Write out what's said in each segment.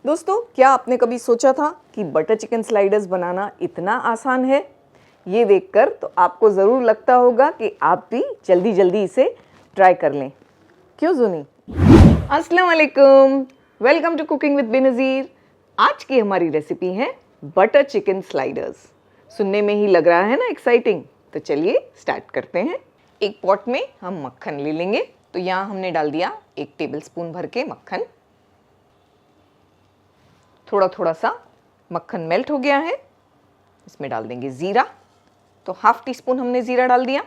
दोस्तों, क्या आपने कभी सोचा था कि बटर चिकन स्लाइडर्स बनाना इतना आसान है? ये देखकर तो आपको ज़रूर लगता होगा कि आप भी जल्दी जल्दी इसे ट्राई कर लें। क्यों ज़ुनी? अस्सलाम वालेकुम, welcome to cooking with Benazir. आज की हमारी रेसिपी है बटर चिकन स्लाइडर्स। सुनने में ही लग रहा है ना एक्साइटिंग। तो चलिए स्टार्ट करते हैं। एक पॉट में हम मक्खन ले लेंगे। तो यहाँ हमने डाल दिया 1 टेबलस्पून भर के मक्खन। थोड़ा थोड़ा सा मक्खन मेल्ट हो गया है, इसमें डाल देंगे ज़ीरा। तो हाफ टी स्पून हमने ज़ीरा डाल दिया।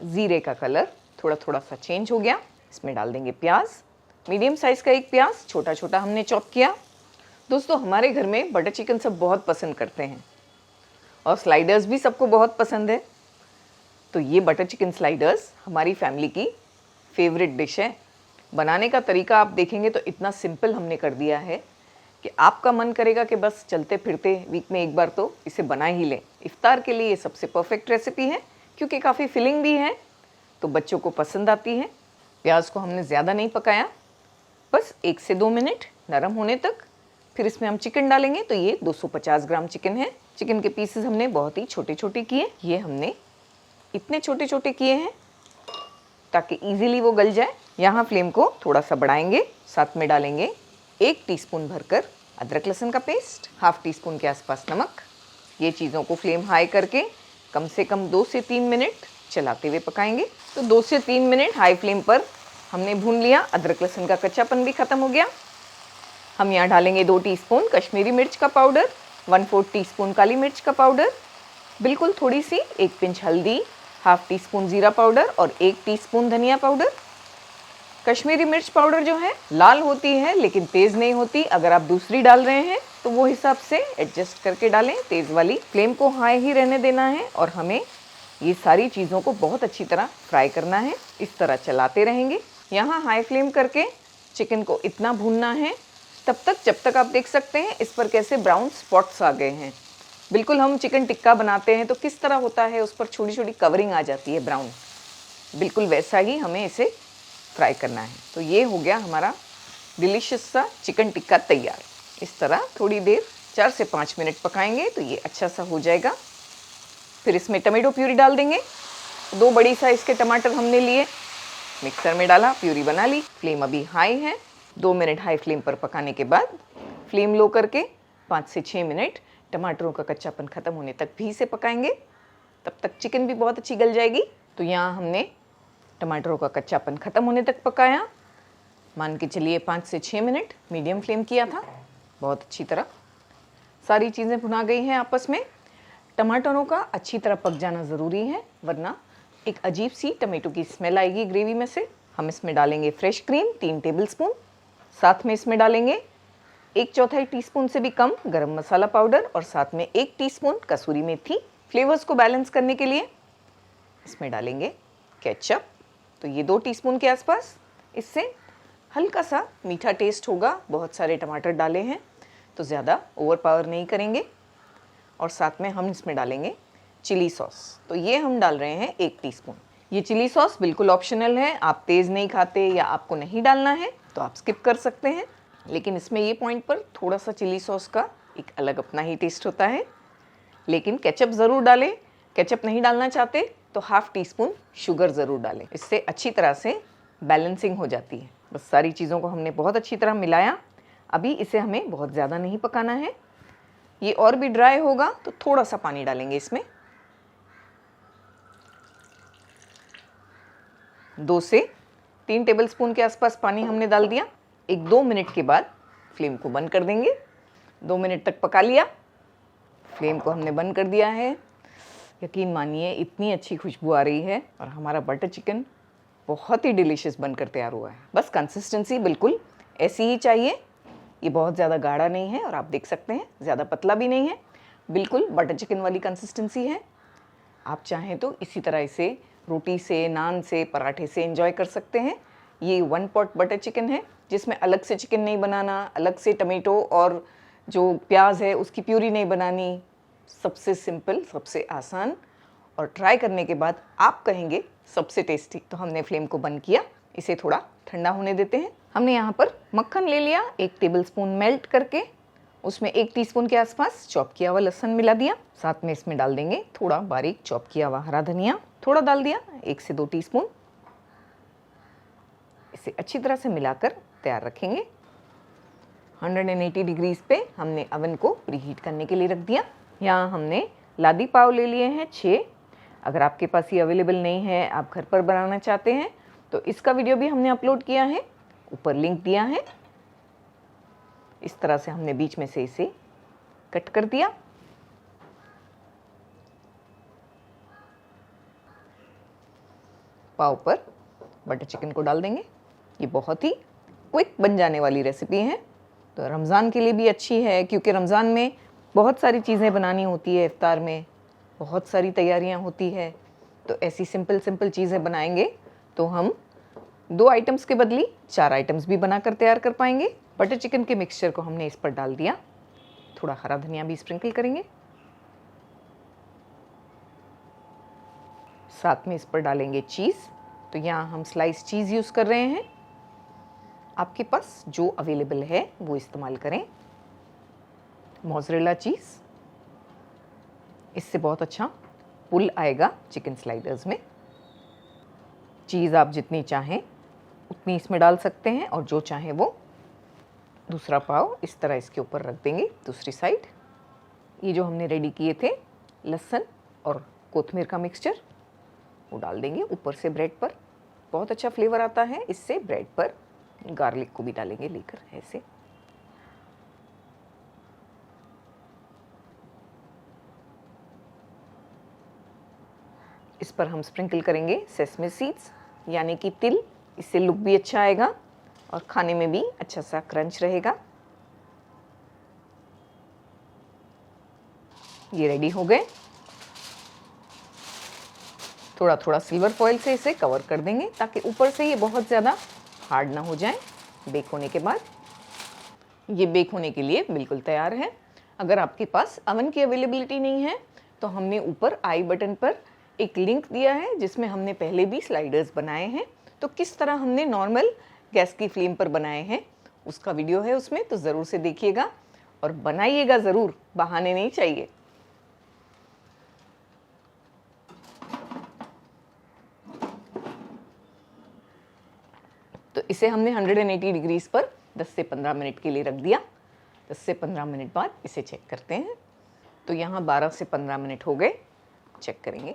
ज़ीरे का कलर थोड़ा थोड़ा सा चेंज हो गया। इसमें डाल देंगे प्याज, मीडियम साइज़ का एक प्याज छोटा छोटा हमने चॉप किया। दोस्तों, हमारे घर में बटर चिकन सब बहुत पसंद करते हैं और स्लाइडर्स भी सबको बहुत पसंद है। तो ये बटर चिकन स्लाइडर्स हमारी फैमिली की फेवरेट डिश है। बनाने का तरीका आप देखेंगे तो इतना सिंपल हमने कर दिया है कि आपका मन करेगा कि बस चलते फिरते वीक में एक बार तो इसे बना ही लें। इफ्तार के लिए ये सबसे परफेक्ट रेसिपी है क्योंकि काफ़ी फिलिंग भी है, तो बच्चों को पसंद आती है। प्याज को हमने ज़्यादा नहीं पकाया, बस 1 से 2 मिनट नरम होने तक। फिर इसमें हम चिकन डालेंगे। तो ये 250 ग्राम चिकन है। चिकन के पीसेस हमने बहुत ही छोटे छोटे किए। ये हमने इतने छोटे छोटे किए हैं ताकि ईजिली वो गल जाए। यहाँ फ्लेम को थोड़ा सा बढ़ाएंगे। साथ में डालेंगे 1 टीस्पून भरकर अदरक लहसुन का पेस्ट, हाफ टी स्पून के आसपास नमक। ये चीज़ों को फ्लेम हाई करके कम से कम 2 से 3 मिनट चलाते हुए पकाएंगे। तो 2 से 3 मिनट हाई फ्लेम पर हमने भून लिया। अदरक लहसुन का कच्चापन भी ख़त्म हो गया। हम यहाँ डालेंगे 2 टीस्पून कश्मीरी मिर्च का पाउडर, 1/4 टीस्पून काली मिर्च का पाउडर, बिल्कुल थोड़ी सी 1 पिंच हल्दी, हाफ टी स्पून ज़ीरा पाउडर और 1 टीस्पून धनिया पाउडर। कश्मीरी मिर्च पाउडर जो है लाल होती है लेकिन तेज़ नहीं होती। अगर आप दूसरी डाल रहे हैं तो वो हिसाब से एडजस्ट करके डालें। तेज़ वाली फ्लेम को हाई ही रहने देना है और हमें ये सारी चीज़ों को बहुत अच्छी तरह फ्राई करना है। इस तरह चलाते रहेंगे। यहाँ हाई फ्लेम करके चिकन को इतना भूनना है तब तक जब तक आप देख सकते हैं इस पर कैसे ब्राउन स्पॉट्स आ गए हैं। बिल्कुल हम चिकन टिक्का बनाते हैं तो किस तरह होता है, उस पर छोटी छोटी कवरिंग आ जाती है ब्राउन, बिल्कुल वैसा ही हमें इसे फ्राई करना है। तो ये हो गया हमारा डिलीशियस सा चिकन टिक्का तैयार। इस तरह थोड़ी देर 4 से 5 मिनट पकाएंगे तो ये अच्छा सा हो जाएगा। फिर इसमें टमेटो प्यूरी डाल देंगे। 2 बड़ी साइज़ के टमाटर हमने लिए, मिक्सर में डाला, प्यूरी बना ली। फ्लेम अभी हाई है। 2 मिनट हाई फ्लेम पर पकाने के बाद फ्लेम लो करके 5 से 6 मिनट टमाटरों का कच्चापन ख़त्म होने तक भी इसे पकाएंगे। तब तक चिकन भी बहुत अच्छी गल जाएगी। तो यहाँ हमने टमाटरों का कच्चापन ख़त्म होने तक पकाया। मान के चलिए 5 से 6 मिनट मीडियम फ्लेम किया था। बहुत अच्छी तरह सारी चीज़ें भुना गई हैं आपस में। टमाटरों का अच्छी तरह पक जाना ज़रूरी है, वरना एक अजीब सी टमाटो की स्मेल आएगी ग्रेवी में से। हम इसमें डालेंगे फ्रेश क्रीम 3 टेबलस्पून। साथ में इसमें डालेंगे 1/4 टीस्पून से भी कम गरम मसाला पाउडर और साथ में 1 टीस्पून कसूरी मेथी। फ्लेवर्स को बैलेंस करने के लिए इसमें डालेंगे केचप। तो ये 2 टीस्पून के आसपास। इससे हल्का सा मीठा टेस्ट होगा। बहुत सारे टमाटर डाले हैं तो ज़्यादा ओवर पावर नहीं करेंगे। और साथ में हम इसमें डालेंगे चिली सॉस। तो ये हम डाल रहे हैं 1 टीस्पून। ये चिली सॉस बिल्कुल ऑप्शनल है। आप तेज़ नहीं खाते या आपको नहीं डालना है तो आप स्किप कर सकते हैं, लेकिन इसमें ये पॉइंट पर थोड़ा सा चिली सॉस का एक अलग अपना ही टेस्ट होता है। लेकिन केचप ज़रूर डालें। केचप नहीं डालना चाहते तो हाफ टी स्पून शुगर ज़रूर डालें। इससे अच्छी तरह से बैलेंसिंग हो जाती है। बस सारी चीज़ों को हमने बहुत अच्छी तरह मिलाया। अभी इसे हमें बहुत ज़्यादा नहीं पकाना है। ये और भी ड्राई होगा तो थोड़ा सा पानी डालेंगे इसमें। 2 से 3 टेबलस्पून के आसपास पानी हमने डाल दिया। 1-2 मिनट के बाद फ्लेम को बंद कर देंगे। 2 मिनट तक पका लिया। फ्लेम को हमने बंद कर दिया है। यकीन मानिए इतनी अच्छी खुशबू आ रही है और हमारा बटर चिकन बहुत ही डिलीशियस बनकर तैयार हुआ है। बस कंसिस्टेंसी बिल्कुल ऐसी ही चाहिए। ये बहुत ज़्यादा गाढ़ा नहीं है और आप देख सकते हैं ज़्यादा पतला भी नहीं है। बिल्कुल बटर चिकन वाली कंसिस्टेंसी है। आप चाहें तो इसी तरह इसे रोटी से, नान से, पराठे से एंजॉय कर सकते हैं। ये 1 पॉट बटर चिकन है जिसमें अलग से चिकन नहीं बनाना, अलग से टमेटो और जो प्याज है उसकी प्यूरी नहीं बनानी। सबसे सिंपल, सबसे आसान और ट्राई करने के बाद आप कहेंगे सबसे टेस्टी। तो हमने फ्लेम को बंद किया, इसे थोड़ा ठंडा होने देते हैं। हमने यहाँ पर मक्खन ले लिया, 1 टेबलस्पून मेल्ट करके उसमें 1 टीस्पून के आसपास चॉप किया हुआ लहसुन मिला दिया। साथ में इसमें डाल देंगे थोड़ा बारीक चॉप किया हुआ हरा धनिया, थोड़ा डाल दिया, 1 से 2 टीस्पून। इसे अच्छी तरह से मिलाकर तैयार रखेंगे। 180 डिग्रीज पे हमने अवन को प्रीहीट करने के लिए रख दिया। यहाँ हमने लादी पाव ले लिए हैं 6। अगर आपके पास ये अवेलेबल नहीं है, आप घर पर बनाना चाहते हैं, तो इसका वीडियो भी हमने अपलोड किया है, ऊपर लिंक दिया है। इस तरह से हमने बीच में से इसे कट कर दिया। पाव पर बटर चिकन को डाल देंगे। ये बहुत ही क्विक बन जाने वाली रेसिपी है, तो रमज़ान के लिए भी अच्छी है, क्योंकि रमज़ान में बहुत सारी चीज़ें बनानी होती है, इफ्तार में बहुत सारी तैयारियां होती है। तो ऐसी सिंपल चीज़ें बनाएंगे तो हम 2 आइटम्स के बदले 4 आइटम्स भी बनाकर तैयार कर पाएंगे। बटर चिकन के मिक्सचर को हमने इस पर डाल दिया, थोड़ा हरा धनिया भी स्प्रिंकल करेंगे। साथ में इस पर डालेंगे चीज़। तो यहाँ हम स्लाइस चीज़ यूज़ कर रहे हैं, आपके पास जो अवेलेबल है वो इस्तेमाल करें। मोज़रेला चीज़, इससे बहुत अच्छा पुल आएगा चिकन स्लाइडर्स में। चीज़ आप जितनी चाहें उतनी इसमें डाल सकते हैं, और जो चाहें वो दूसरा पाव इस तरह इसके ऊपर रख देंगे दूसरी साइड। ये जो हमने रेडी किए थे लहसुन और कोथिमीर का मिक्सचर, वो डाल देंगे ऊपर से ब्रेड पर। बहुत अच्छा फ्लेवर आता है इससे ब्रेड पर। गार्लिक को भी डालेंगे लेकर ऐसे। इस पर हम स्प्रिंकल करेंगे सेसमे सीड्स यानी कि तिल। इससे लुक भी अच्छा आएगा और खाने में भी अच्छा सा क्रंच रहेगा। ये रेडी हो गए। थोड़ा थोड़ा सिल्वर फॉइल से इसे कवर कर देंगे ताकि ऊपर से ये बहुत ज़्यादा हार्ड ना हो जाए बेक होने के बाद। ये बेक होने के लिए बिल्कुल तैयार है। अगर आपके पास अवन की अवेलेबिलिटी नहीं है तो हमने ऊपर आई बटन पर एक लिंक दिया है जिसमें हमने पहले भी स्लाइडर्स बनाए हैं। तो किस तरह हमने नॉर्मल गैस की फ्लेम पर बनाए हैं उसका वीडियो है उसमें, तो ज़रूर से देखिएगा और बनाइएगा ज़रूर, बहाने नहीं चाहिए। तो इसे हमने 180 डिग्रीज पर 10 से 15 मिनट के लिए रख दिया। 10 से 15 मिनट बाद इसे चेक करते हैं। तो यहाँ 12 से 15 मिनट हो गए, चेक करेंगे।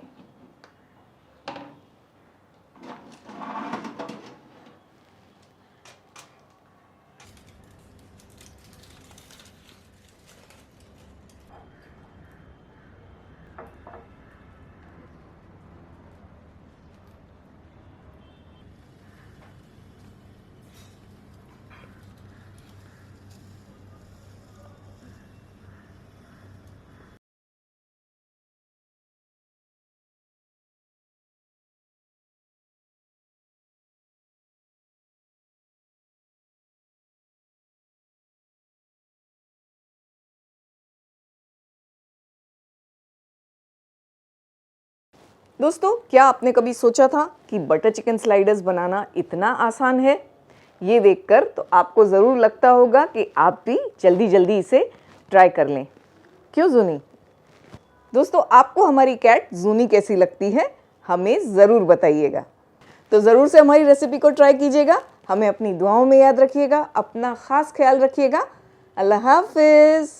दोस्तों, क्या आपने कभी सोचा था कि बटर चिकन स्लाइडर्स बनाना इतना आसान है? ये देखकर तो आपको ज़रूर लगता होगा कि आप भी जल्दी जल्दी इसे ट्राई कर लें। क्यों जूनी? दोस्तों, आपको हमारी कैट जूनी कैसी लगती है हमें ज़रूर बताइएगा। तो ज़रूर से हमारी रेसिपी को ट्राई कीजिएगा। हमें अपनी दुआओं में याद रखिएगा। अपना ख़ास ख्याल रखिएगा। अल्लाह हाफ़िज़।